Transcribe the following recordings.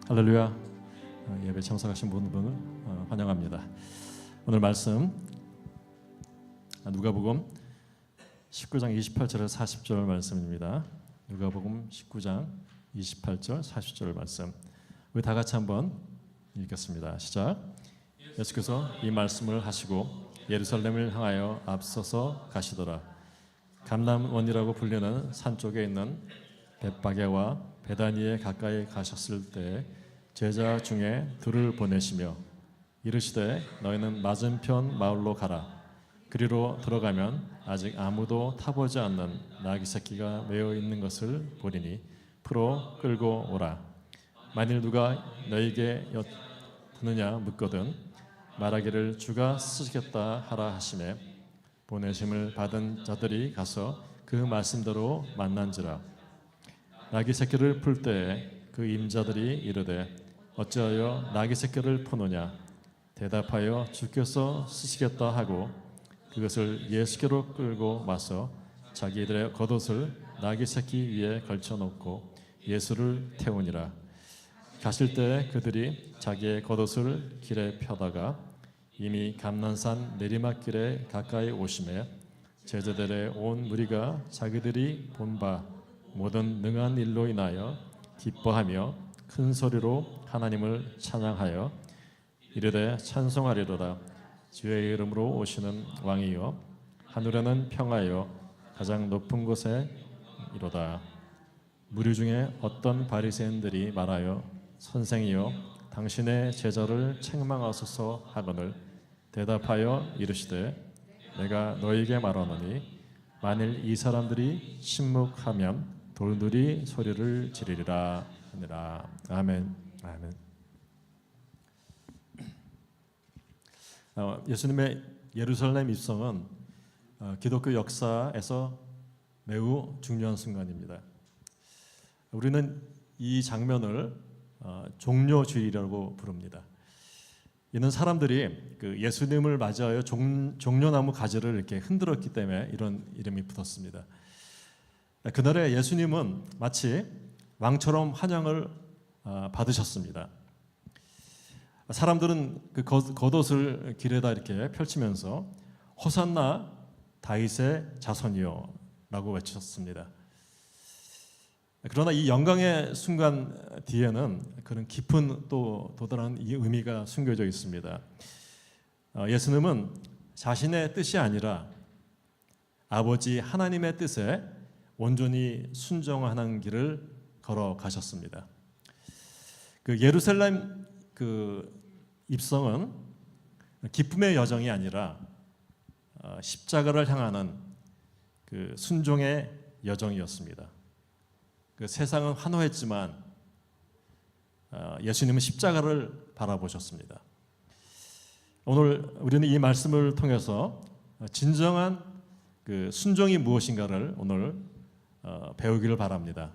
할렐루야. 예배 참석하신 모든 분을 환영합니다. 오늘 말씀 누가복음 19장 28절에서 40절 말씀입니다. 누가복음 19장 28절 40절 말씀. 우리 다 같이 한번 읽겠습니다. 시작. 예수께서 이 말씀을 하시고 예루살렘을 향하여 앞서서 가시더라. 감람원이라고 불리는 산 쪽에 있는 벳바게와 베다니에 가까이 가셨을 때 제자 중에 둘을 보내시며 이르시되 너희는 맞은편 마을로 가라. 그리로 들어가면 아직 아무도 타보지 않는 나귀 새끼가 메어 있는 것을 보리니 풀어 끌고 오라. 만일 누가 너희에게 묻느냐 묻거든 말하기를 주가 쓰시겠다 하라 하시매 보내심을 받은 자들이 가서 그 말씀대로 만난지라. 나귀 새끼를 풀 때에 그 임자들이 이르되 어찌하여 나귀 새끼를 푸느냐 대답하여 주께서 쓰시겠다 하고 그것을 예수께로 끌고 와서 자기들의 겉옷을 나귀 새끼 위에 걸쳐놓고 예수를 태우니라. 가실 때 그들이 자기의 겉옷을 길에 펴다가 이미 감난산 내리막길에 가까이 오심에 제자들의 온 무리가 자기들이 본 바 모든 능한 일로 인하여 기뻐하며 큰 소리로 하나님을 찬양하여 이르되 찬송하리로다. 주의 이름으로 오시는 왕이여 하늘에는 평화여 가장 높은 곳에 이로다. 무리 중에 어떤 바리새인들이 말하여 선생이여 당신의 제자를 책망하소서 하거늘 대답하여 이르시되 내가 너희에게 말하노니 만일 이 사람들이 침묵하면 돌들이 소리를 지르리라 하니라. 아멘. 아멘. 예수님의 예루살렘 입성은 기독교 역사에서 매우 중요한 순간입니다. 우리는 이 장면을 종려주의라고 부릅니다. 이는 사람들이 그 예수님을 맞이하여 종려나무 가지를 이렇게 흔들었기 때문에 이런 이름이 붙었습니다. 그날에 예수님은 마치 왕처럼 환영을 받으셨습니다. 사람들은 그 겉옷을 길에다 이렇게 펼치면서 호산나 다윗의 자손이여 라고 외쳤습니다. 그러나 이 영광의 순간 뒤에는 그런 깊은 또 도달한 이 의미가 숨겨져 있습니다. 예수님은 자신의 뜻이 아니라 아버지 하나님의 뜻에 온전히 순종하는 길을 걸어가셨습니다. 그 예루살렘 그 입성은 기쁨의 여정이 아니라 십자가를 향하는 그 순종의 여정이었습니다. 그 세상은 환호했지만 예수님은 십자가를 바라보셨습니다. 오늘 우리는 이 말씀을 통해서 진정한 그 순종이 무엇인가를 오늘 배우기를 바랍니다.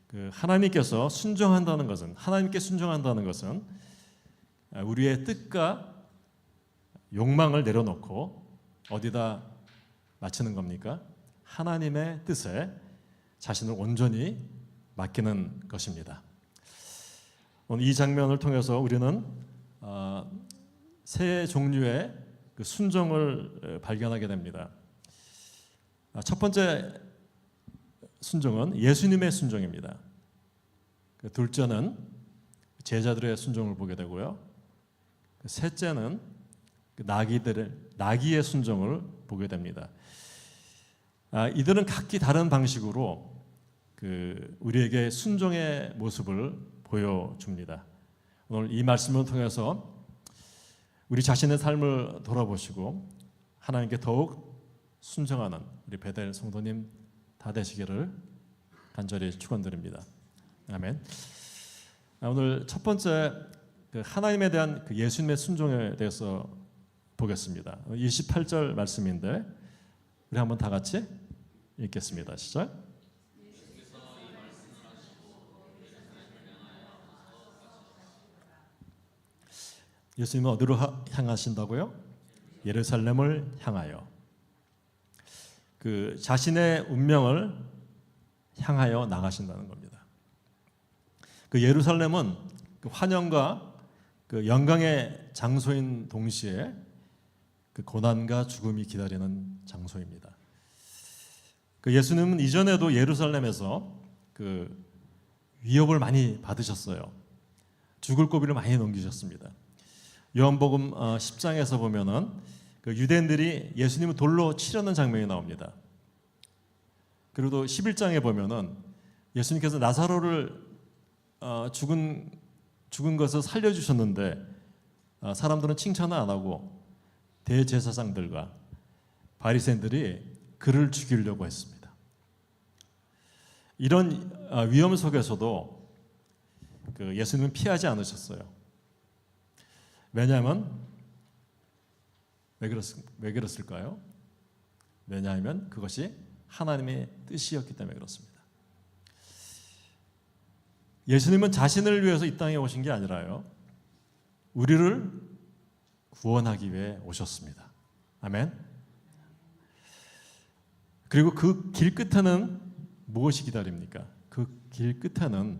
그 하나님께서 순종한다는 것은 하나님께 순종한다는 것은 우리의 뜻과 욕망을 내려놓고 어디다 맞추는 겁니까? 하나님의 뜻에 자신을 온전히 맡기는 것입니다. 오늘 이 장면을 통해서 우리는 세 종류의 그 순종을 발견하게 됩니다. 첫 번째 순종은 예수님의 순종입니다. 둘째는 제자들의 순종을 보게 되고요. 셋째는 나귀의 순종을 보게 됩니다. 이들은 각기 다른 방식으로 우리에게 순종의 모습을 보여줍니다. 오늘 이 말씀을 통해서 우리 자신의 삶을 돌아보시고 하나님께 더욱 순종하는 우리 베델 성도님 다 되시기를 간절히 축원드립니다. 아멘. 오늘 첫 번째 하나님에 대한 예수님의 순종에 대해서 보겠습니다. 28절 말씀인데 우리 한번 다 같이 읽겠습니다. 시작. 예수님은 어디로 향하신다고요? 예루살렘을 향하여. 그 자신의 운명을 향하여 나가신다는 겁니다. 그 예루살렘은 그 환영과 그 영광의 장소인 동시에 그 고난과 죽음이 기다리는 장소입니다. 그 예수님은 이전에도 예루살렘에서 그 위협을 많이 받으셨어요. 죽을 고비를 많이 넘기셨습니다. 요한복음 10장에서 보면은 그 유대인들이 예수님을 돌로 치려는 장면이 나옵니다. 그리고 또 11장에 보면은 예수님께서 나사로를 죽은 것을 살려주셨는데 사람들은 칭찬을 안 하고 대제사장들과 바리새인들이 그를 죽이려고 했습니다. 이런 위험 속에서도 그 예수님은 피하지 않으셨어요. 왜냐하면 왜 그랬을까요? 왜냐하면 그것이 하나님의 뜻이었기 때문에 그렇습니다. 예수님은 자신을 위해서 이 땅에 오신 게 아니라요, 우리를 구원하기 위해 오셨습니다. 아멘. 그리고 그 길 끝에는 무엇이 기다립니까? 그 길 끝에는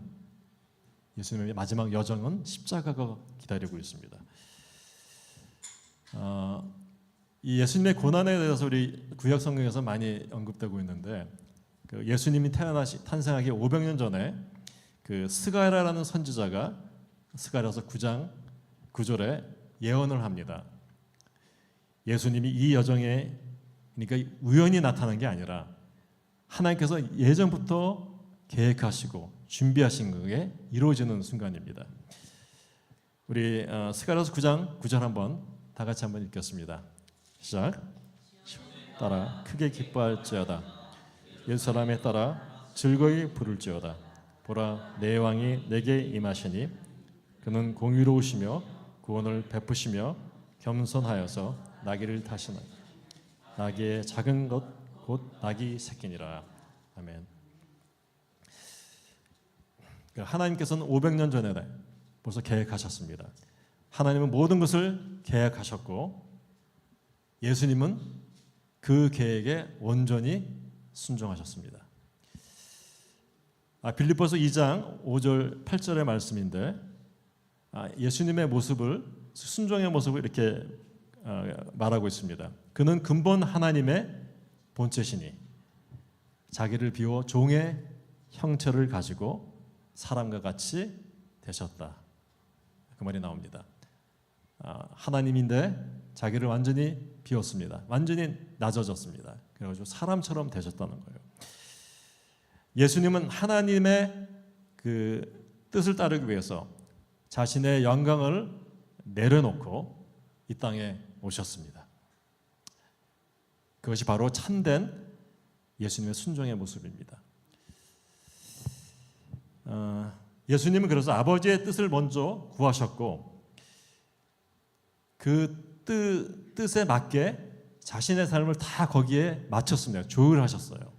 예수님의 마지막 여정은 십자가가 기다리고 있습니다. 이 예수님의 고난에 대해서 우리 구약 성경에서 많이 언급되고 있는데, 그 예수님이 탄생하기 500년 전에 그 스가랴라는 선지자가 스가랴서 9장 9절에 예언을 합니다. 예수님이 이 여정에, 그러니까 우연히 나타난 게 아니라 하나님께서 예전부터 계획하시고 준비하신 것에 이루어지는 순간입니다. 우리 스가랴서 9장 9절 한번 다 같이 한번 읽겠습니다. 시작. 따라 크게 기뻐할지어다. 예루살렘에 따라 즐거이 부를지어다. 보라, 내 왕이 내게 임하시니 그는 공의로우시며 구원을 베푸시며 겸손하여서 나귀를 타시나. 나귀의 작은 것 곧 나귀 새끼니라. 아멘. 하나님께서는 500년 전에 벌써 계획하셨습니다. 하나님은 모든 것을 계획하셨고 예수님은 그 계획에 온전히 순종하셨습니다. 빌립보서 2장 5절 8절의 말씀인데, 예수님의 모습을, 순종의 모습을 이렇게 말하고 있습니다. 그는 근본 하나님의 본체시니 자기를 비워 종의 형체를 가지고 사람과 같이 되셨다. 그 말이 나옵니다. 하나님인데 자기를 완전히 비웠습니다. 완전히 낮아졌습니다. 그래가지고 사람처럼 되셨다는 거예요. 예수님은 하나님의 그 뜻을 따르기 위해서 자신의 영광을 내려놓고 이 땅에 오셨습니다. 그것이 바로 참된 예수님의 순종의 모습입니다. 예수님은 그래서 아버지의 뜻을 먼저 구하셨고 그 뜻에 맞게 자신의 삶을 다 거기에 맞췄습니다. 조율하셨어요.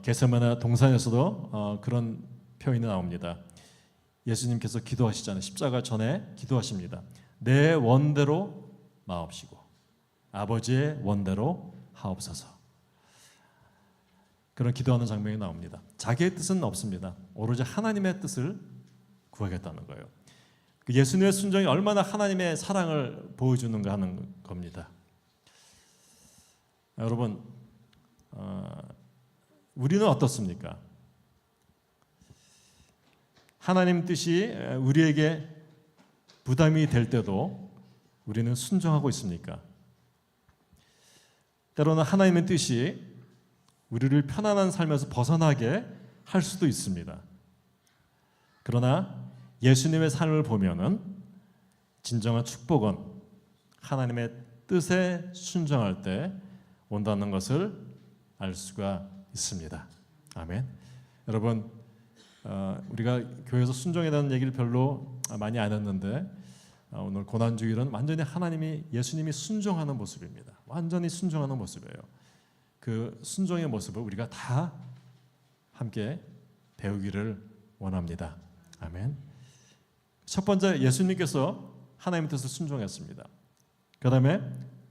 겟세마네 동산에서도 그런 표현이 나옵니다. 예수님께서 기도하시잖아요. 십자가 전에 기도하십니다. 내 원대로 마옵시고 아버지의 원대로 하옵소서. 그런 기도하는 장면이 나옵니다. 자기의 뜻은 없습니다. 오로지 하나님의 뜻을 구하겠다는 거예요. 예수님의 순종이 얼마나 하나님의 사랑을 보여주는가 하는 겁니다. 여러분, 우리는 어떻습니까? 하나님 뜻이 우리에게 부담이 될 때도 우리는 순종하고 있습니까? 때로는 하나님의 뜻이 우리를 편안한 삶에서 벗어나게 할 수도 있습니다. 그러나 예수님의 삶을 보면은 진정한 축복은 하나님의 뜻에 순종할 때 온다는 것을 알 수가 있습니다. 아멘. 여러분, 우리가 교회에서 순종에 대한 얘기를 별로 많이 안 했는데 오늘 고난주일은 완전히 예수님이 순종하는 모습입니다. 완전히 순종하는 모습이에요. 그 순종의 모습을 우리가 다 함께 배우기를 원합니다. 아멘. 첫 번째, 예수님께서 하나님의 뜻을 순종했습니다. 그 다음에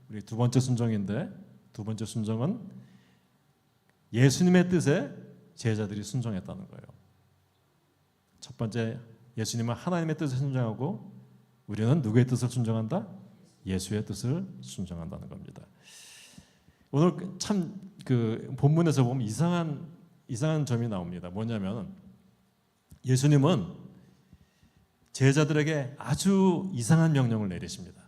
우리 두 번째 순종인데, 두 번째 순종은 예수님의 뜻에 제자들이 순종했다는 거예요. 첫 번째 예수님은 하나님의 뜻을 순종하고 우리는 누구의 뜻을 순종한다? 예수의 뜻을 순종한다는 겁니다. 오늘 참 그 본문에서 보면 이상한 점이 나옵니다. 뭐냐면 예수님은 제자들에게 아주 이상한 명령을 내리십니다.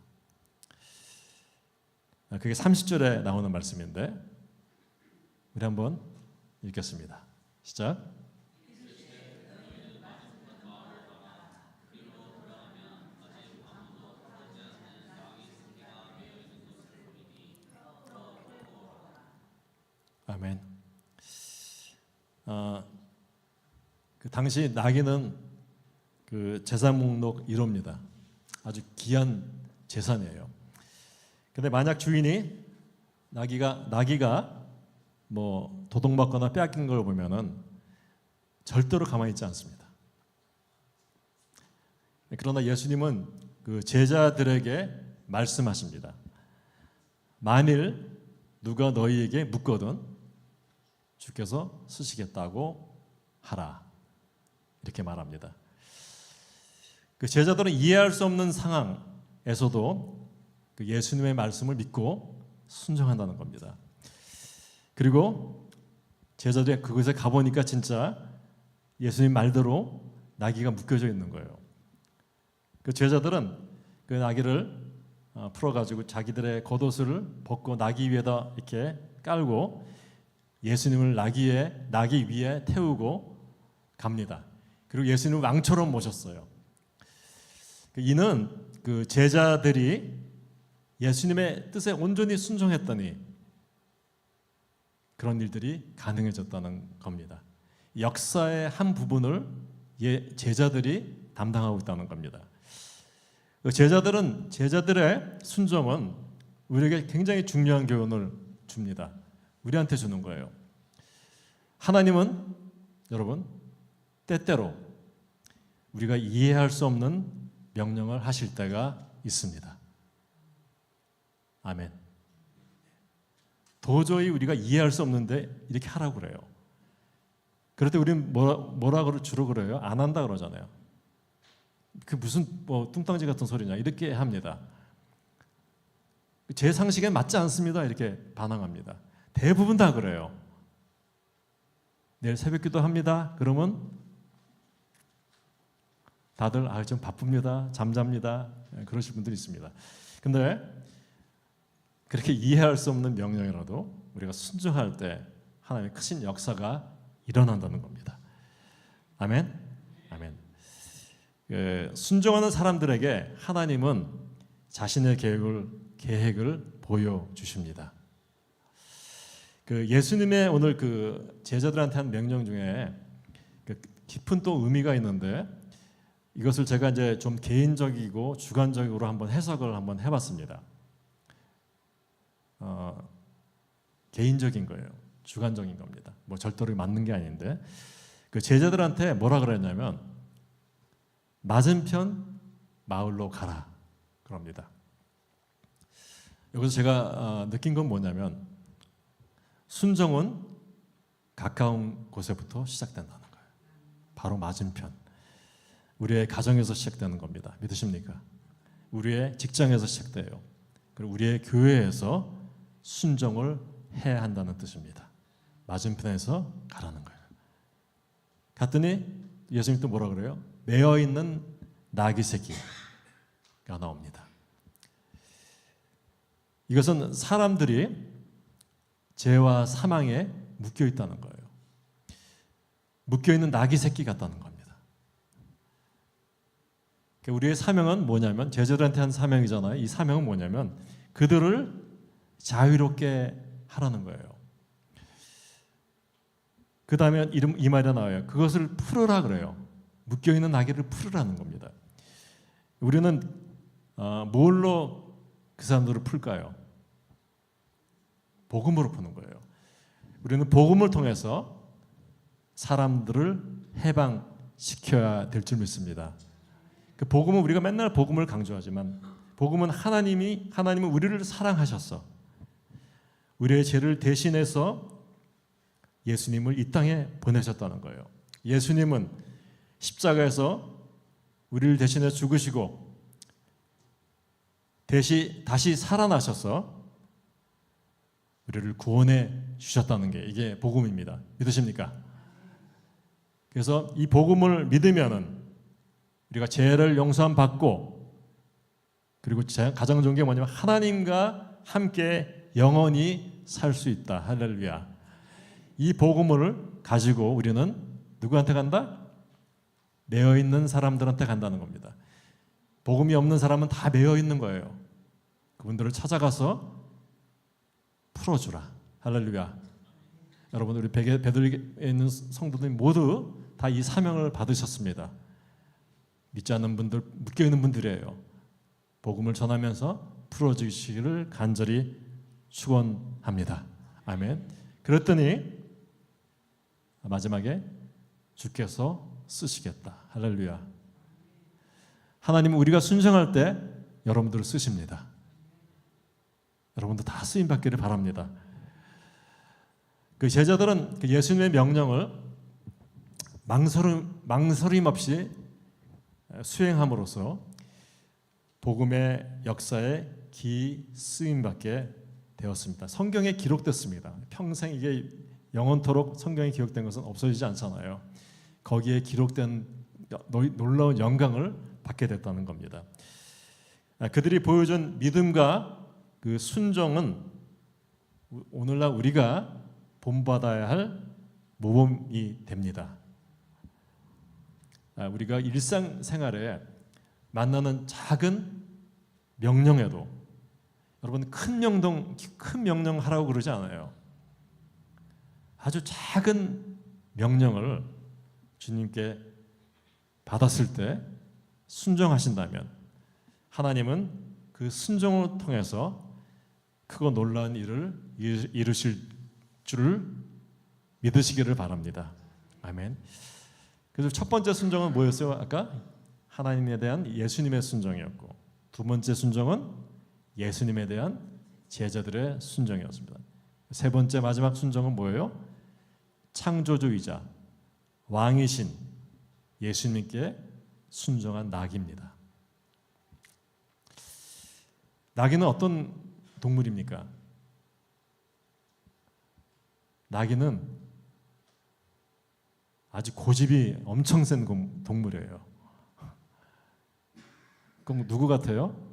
그게 30절에 나오는 말씀인데 우리 한번 읽겠습니다. 시작. 아멘. 그 당시 나귀는 그 재산 목록 1호입니다. 아주 귀한 재산이에요. 근데 만약 주인이 나귀가 뭐 도둑맞거나 빼앗긴 걸 보면은 절대로 가만히 있지 않습니다. 그러나 예수님은 그 제자들에게 말씀하십니다. 만일 누가 너희에게 묻거든 주께서 쓰시겠다고 하라. 이렇게 말합니다. 그 제자들은 이해할 수 없는 상황에서도 그 예수님의 말씀을 믿고 순종한다는 겁니다. 그리고 제자들이 그곳에 가보니까 진짜 예수님 말대로 나귀가 묶여져 있는 거예요. 그 제자들은 그 나귀를 풀어가지고 자기들의 겉옷을 벗고 나귀 위에다 이렇게 깔고 예수님을 나귀 위에 태우고 갑니다. 그리고 예수님을 왕처럼 모셨어요. 이는 그 제자들이 예수님의 뜻에 온전히 순종했더니 그런 일들이 가능해졌다는 겁니다. 역사의 한 부분을 제자들이 담당하고 있다는 겁니다. 제자들의 순종은 우리에게 굉장히 중요한 교훈을 줍니다. 우리한테 주는 거예요. 하나님은 여러분 때때로 우리가 이해할 수 없는 명령을 하실 때가 있습니다. 아멘. 도저히 우리가 이해할 수 없는데 이렇게 하라고 그래요. 그럴 때 우리는 뭐라 주로 그래요? 안 한다 그러잖아요. 그 무슨 뭐 뚱땅지 같은 소리냐 이렇게 합니다. 제 상식에 맞지 않습니다. 이렇게 반항합니다. 대부분 다 그래요. 내일 새벽기도 합니다. 그러면 다들 좀 바쁩니다. 잠잡니다. 그러실 분들이 있습니다. 근데 그렇게 이해할 수 없는 명령이라도 우리가 순종할 때 하나님의 크신 역사가 일어난다는 겁니다. 아멘. 아멘. 순종하는 사람들에게 하나님은 자신의 계획을 보여주십니다. 그 예수님의 오늘 그 제자들한테 한 명령 중에 그 깊은 또 의미가 있는데 이것을 제가 이제 좀 개인적이고 주관적으로 한번 해석을 한번 해봤습니다. 개인적인 거예요. 주관적인 겁니다. 뭐 절대로 맞는 게 아닌데 그 제자들한테 뭐라 그랬냐면 맞은편 마을로 가라 그럽니다. 여기서 제가 느낀 건 뭐냐면 순종은 가까운 곳에부터 시작된다는 거예요. 바로 맞은편. 우리의 가정에서 시작되는 겁니다. 믿으십니까? 우리의 직장에서 시작돼요. 그리고 우리의 교회에서 순종을 해야 한다는 뜻입니다. 맞은편에서 가라는 거예요. 갔더니 예수님이 또 뭐라 그래요? 매어 있는 나귀 새끼가 나옵니다. 이것은 사람들이 죄와 사망에 묶여 있다는 거예요. 묶여 있는 나귀 새끼 같다는 겁니다. 우리의 사명은 뭐냐면 제자들한테 한 사명이잖아요. 이 사명은 뭐냐면 그들을 자유롭게 하라는 거예요. 그 다음에 이 말이 나와요. 그것을 풀으라 그래요. 묶여있는 나귀를 풀으라는 겁니다. 우리는 뭘로 그 사람들을 풀까요? 복음으로 푸는 거예요. 우리는 복음을 통해서 사람들을 해방시켜야 될 줄 믿습니다. 그 복음은 우리가 맨날 복음을 강조하지만 복음은 하나님은 우리를 사랑하셔서 우리의 죄를 대신해서 예수님을 이 땅에 보내셨다는 거예요. 예수님은 십자가에서 우리를 대신해 죽으시고 다시 살아나셔서 우리를 구원해 주셨다는 게 이게 복음입니다. 믿으십니까? 그래서 이 복음을 믿으면은 우리가 죄를 용서함 받고, 그리고 가장 좋은 게 뭐냐면 하나님과 함께 영원히 살 수 있다. 할렐루야. 이 복음을 가지고 우리는 누구한테 간다? 매여 있는 사람들한테 간다는 겁니다. 복음이 없는 사람은 다 매여 있는 거예요. 그분들을 찾아가서 풀어주라. 할렐루야. 여러분, 우리 베들레헴에 있는 성도들 모두 다 이 사명을 받으셨습니다. 믿지 않는 분들, 묶여있는 분들이에요. 복음을 전하면서 풀어주시기를 간절히 축원합니다. 아멘. 그랬더니 마지막에 주께서 쓰시겠다. 할렐루야. 하나님은 우리가 순종할 때 여러분들을 쓰십니다. 여러분도 다 쓰임 받기를 바랍니다. 그 제자들은 그 예수님의 명령을 망설임 없이 수행함으로써 복음의 역사에 기 쓰임 받게 되었습니다. 성경에 기록됐습니다. 평생 이게 영원토록 성경에 기록된 것은 없어지지 않잖아요. 거기에 기록된 놀라운 영광을 받게 됐다는 겁니다. 그들이 보여준 믿음과 그 순종은 오늘날 우리가 본받아야 할 모범이 됩니다. 우리가 일상생활에 만나는 작은 명령에도, 여러분, 큰 명령 하라고 그러지 않아요. 아주 작은 명령을 주님께 받았을 때 순종하신다면 하나님은 그 순종을 통해서 크고 놀라운 일을 이루실 줄을 믿으시기를 바랍니다. 아멘. 그래서 첫 번째 순종은 뭐였어요? 아까 하나님에 대한 예수님의 순종이었고, 두 번째 순종은 예수님에 대한 제자들의 순종이었습니다. 세 번째 마지막 순종은 뭐예요? 창조주이자 왕이신 예수님께 순종한 나귀입니다. 나귀는 어떤 동물입니까? 나귀는 아주 고집이 엄청 센 동물이에요. 그럼 누구 같아요?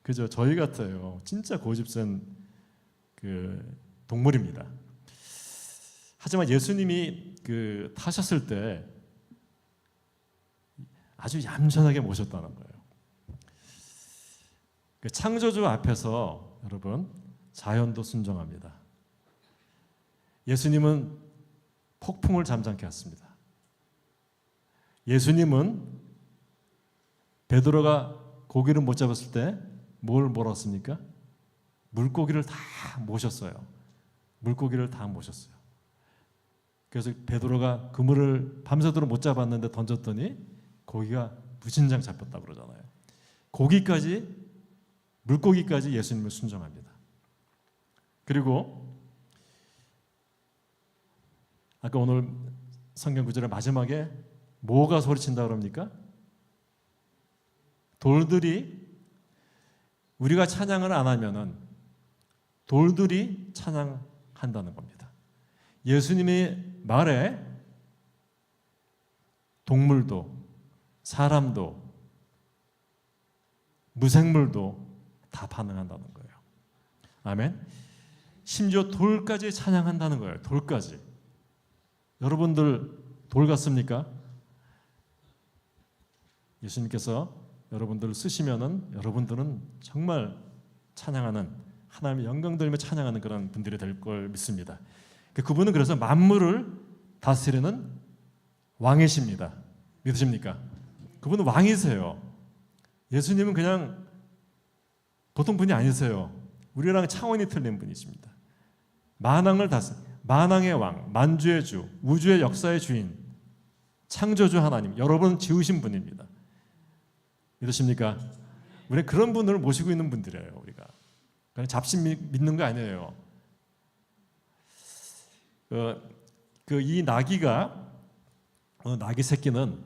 그죠? 저희 같아요. 진짜 고집 센 그 동물입니다. 하지만 예수님이 그 타셨을 때 아주 얌전하게 모셨다는 거예요. 그 창조주 앞에서 여러분 자연도 순종합니다. 예수님은 폭풍을 잠잠케 했습니다. 예수님은 베드로가 고기를 못 잡았을 때 뭘 몰았습니까? 물고기를 다 모셨어요. 물고기를 다 모셨어요. 그래서 베드로가 그물을 밤새도록 못 잡았는데 던졌더니 고기가 무진장 잡혔다고 그러잖아요. 물고기까지 예수님을 순종합니다. 그리고 아까 오늘 성경 구절의 마지막에 뭐가 소리친다 그럽니까? 돌들이, 우리가 찬양을 안 하면은 돌들이 찬양한다는 겁니다. 예수님의 말에 동물도, 사람도, 무생물도 다 반응한다는 거예요. 아멘. 심지어 돌까지 찬양한다는 거예요. 돌까지. 여러분들 돌 같습니까? 예수님께서 여러분들을 쓰시면은 여러분들은 정말 찬양하는, 하나님의 영광 돌리며 찬양하는 그런 분들이 될 걸 믿습니다. 그분은 그래서 만물을 다스리는 왕이십니다. 믿으십니까? 그분은 왕이세요. 예수님은 그냥 보통 분이 아니세요. 우리랑 차원이 틀린 분이십니다. 만왕의 왕, 만주의 주, 우주의 역사의 주인, 창조주 하나님, 여러분 지으신 분입니다. 믿으십니까? 우리는 그런 분을 모시고 있는 분들이에요. 우리가 그냥 잡신 믿는 거 아니에요. 이 나귀가 낙이 새끼는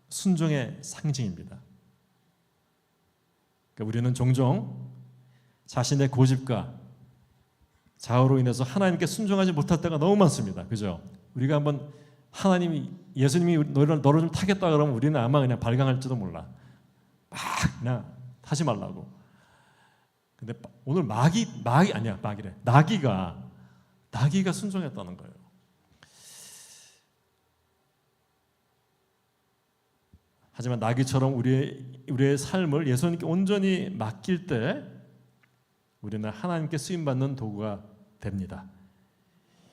순종의 상징입니다. 그러니까 우리는 종종 자신의 고집과 자아로 인해서 하나님께 순종하지 못할 때가 너무 많습니다. 그죠? 우리가 한번 예수님이 너를 좀 타겠다 그러면 우리는 아마 그냥 발광할지도 몰라. 막 그냥 타지 말라고. 근데 오늘 나귀가 순종했다는 거예요. 하지만 나귀처럼 우리의 삶을 예수님께 온전히 맡길 때 우리는 하나님께 쓰임받는 도구가 됩니다.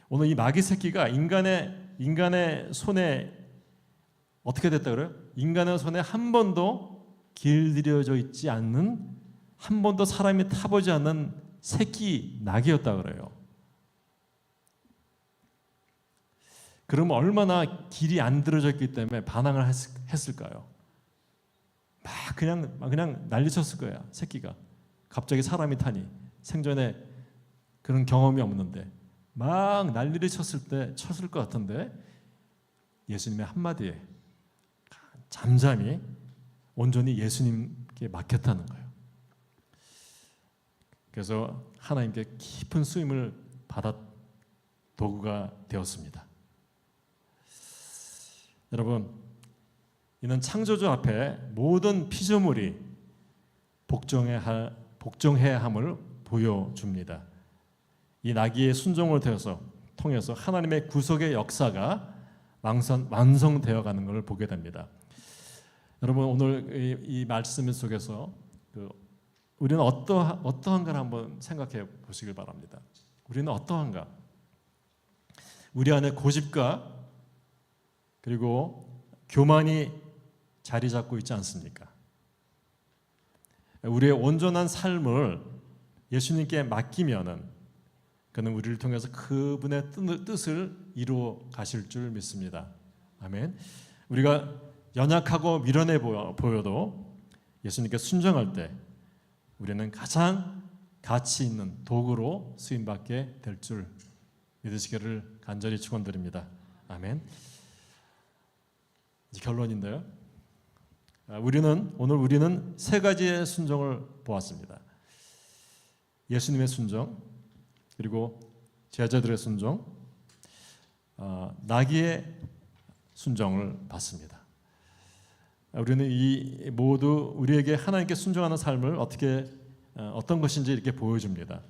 오늘 이 나귀 새끼가 인간의 손에 어떻게 됐다 그래요? 인간의 손에 한 번도 길들여져 있지 않는, 한 번도 사람이 타보지 않는 새끼 나귀였다 그래요. 그러면 얼마나 길이 안 들어져 있기 때문에 반항을 했을까요? 막 그냥 난리쳤을 거야. 새끼가 갑자기 사람이 타니, 생전에 그런 경험이 없는데 막 난리를 쳤을 것 같은데 예수님의 한마디에 잠잠히 온전히 예수님께 맡겼다는 거예요. 그래서 하나님께 깊은 쓰임을 받아 도구가 되었습니다. 여러분, 이는 창조주 앞에 모든 피조물이 복종해야 함을 보여줍니다. 이 나귀의 순종을 통해서 하나님의 구속의 역사가 완성되어 가는 것을 보게 됩니다. 여러분, 오늘 이 말씀 속에서 우리는 어떠한가를 한번 생각해 보시길 바랍니다. 우리는 어떠한가? 우리 안에 고집과 그리고 교만이 자리 잡고 있지 않습니까? 우리의 온전한 삶을 예수님께 맡기면은 그는 우리를 통해서 그분의 뜻을 이루어 가실 줄 믿습니다. 아멘. 우리가 연약하고 미련해 보여도 예수님께 순종할 때 우리는 가장 가치 있는 도구로 쓰임받게 될 줄 믿으시기를 간절히 축원드립니다. 아멘. 이제 결론인데요. 우리는 세 가지의 순종을 보았습니다. 예수님의 순종, 그리고 제자들의 순종, 나귀의 순종을 봤습니다. 우리는 이 모두 우리에게 하나님께 순종하는 삶을 어떤 것인지 이렇게 보여줍니다.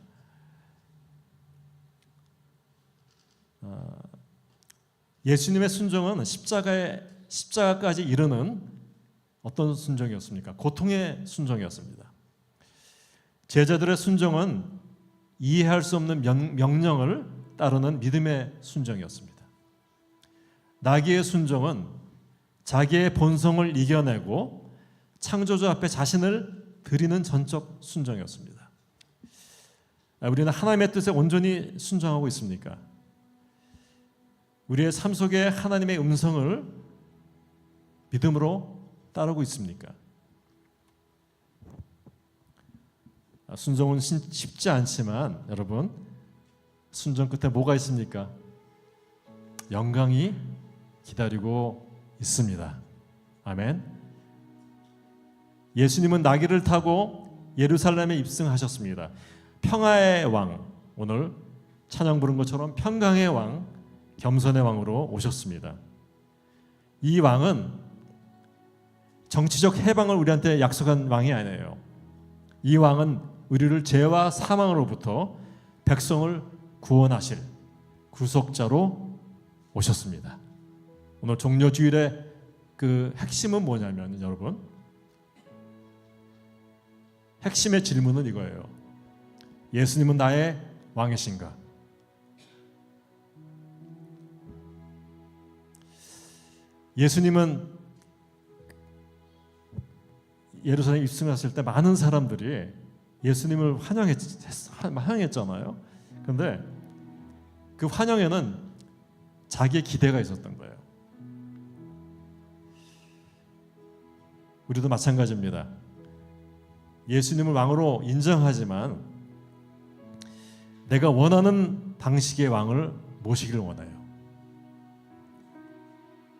예수님의 순종은 십자가까지 이르는 어떤 순종이었습니까? 고통의 순종이었습니다. 제자들의 순종은 이해할 수 없는 명령을 따르는 믿음의 순종이었습니다. 나귀의 순종은 자기의 본성을 이겨내고 창조주 앞에 자신을 드리는 전적 순종이었습니다. 우리는 하나님의 뜻에 온전히 순종하고 있습니까? 우리의 삶 속에 하나님의 음성을 믿음으로 따르고 있습니까? 순종은 쉽지 않지만 여러분, 순종 끝에 뭐가 있습니까? 영광이 기다리고 있습니다. 아멘. 예수님은 나귀를 타고 예루살렘에 입성하셨습니다. 평화의 왕, 오늘 찬양 부른 것처럼 평강의 왕, 겸손의 왕으로 오셨습니다. 이 왕은 정치적 해방을 우리한테 약속한 왕이 아니에요. 이 왕은 우리를 죄와 사망으로부터 백성을 구원하실 구속자로 오셨습니다. 오늘 종려주일의 그 핵심은 뭐냐면 여러분, 핵심의 질문은 이거예요. 예수님은 나의 왕이신가? 예수님은 예루살렘에 입성했을 때 많은 사람들이 예수님을 환영했잖아요. 그런데 그 환영에는 자기의 기대가 있었던 거예요. 우리도 마찬가지입니다. 예수님을 왕으로 인정하지만 내가 원하는 방식의 왕을 모시기를 원해요.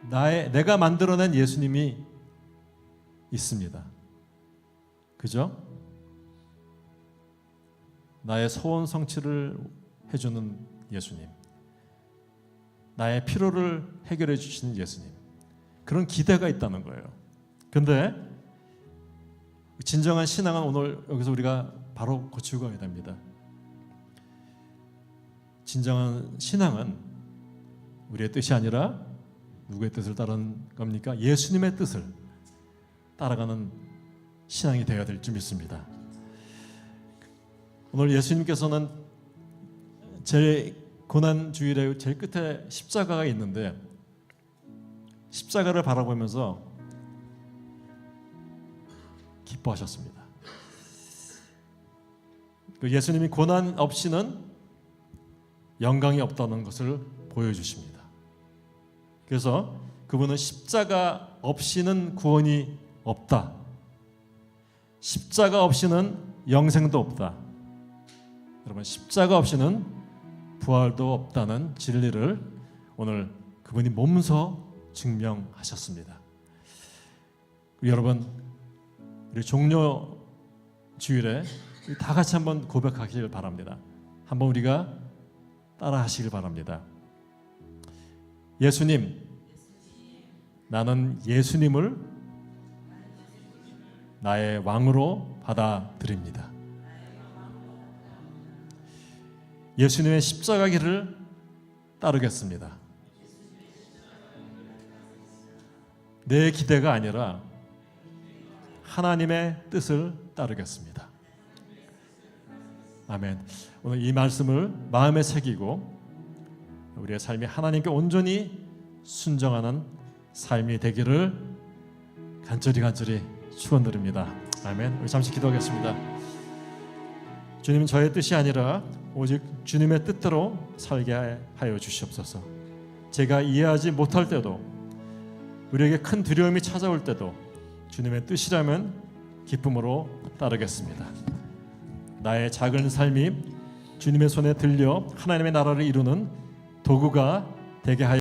내가 만들어낸 예수님이 있습니다. 그죠? 나의 소원 성취를 해주는 예수님, 나의 필요를 해결해 주시는 예수님, 그런 기대가 있다는 거예요. 근데 진정한 신앙은 오늘 여기서 우리가 바로 고치고 가야 됩니다. 진정한 신앙은 우리의 뜻이 아니라 누구의 뜻을 따르는 겁니까? 예수님의 뜻을 따라가는 신앙이 되어야 될 줄 믿습니다. 오늘 예수님께서는 제일 고난 주일의 제일 끝에 십자가가 있는데 십자가를 바라보면서 기뻐하셨습니다. 예수님이 고난 없이는 영광이 없다는 것을 보여주십니다. 그래서 그분은 십자가 없이는 구원이 없다. 십자가 없이는 영생도 없다. 여러분, 십자가 없이는 부활도 없다는 진리를 오늘 그분이 몸소 증명하셨습니다. 여러분, 우리 종료 주일에 다 같이 한번 고백하시길 바랍니다. 한번 우리가 따라 하시길 바랍니다. 예수님, 나는 예수님을 나의 왕으로 받아들입니다. 예수님의 십자가 길을 따르겠습니다. 내 기대가 아니라 하나님의 뜻을 따르겠습니다. 아멘. 오늘 이 말씀을 마음에 새기고 우리의 삶이 하나님께 온전히 순종하는 삶이 되기를 간절히 축원드립니다. 아멘. 우리 잠시 기도하겠습니다. 주님, 저의 뜻이 아니라 오직 주님의 뜻대로 살게 하여 주시옵소서. 제가 이해하지 못할 때도, 우리에게 큰 두려움이 찾아올 때도 주님의 뜻이라면 기쁨으로 따르겠습니다. 나의 작은 삶이 주님의 손에 들려 하나님의 나라를 이루는 도구가 되게 하여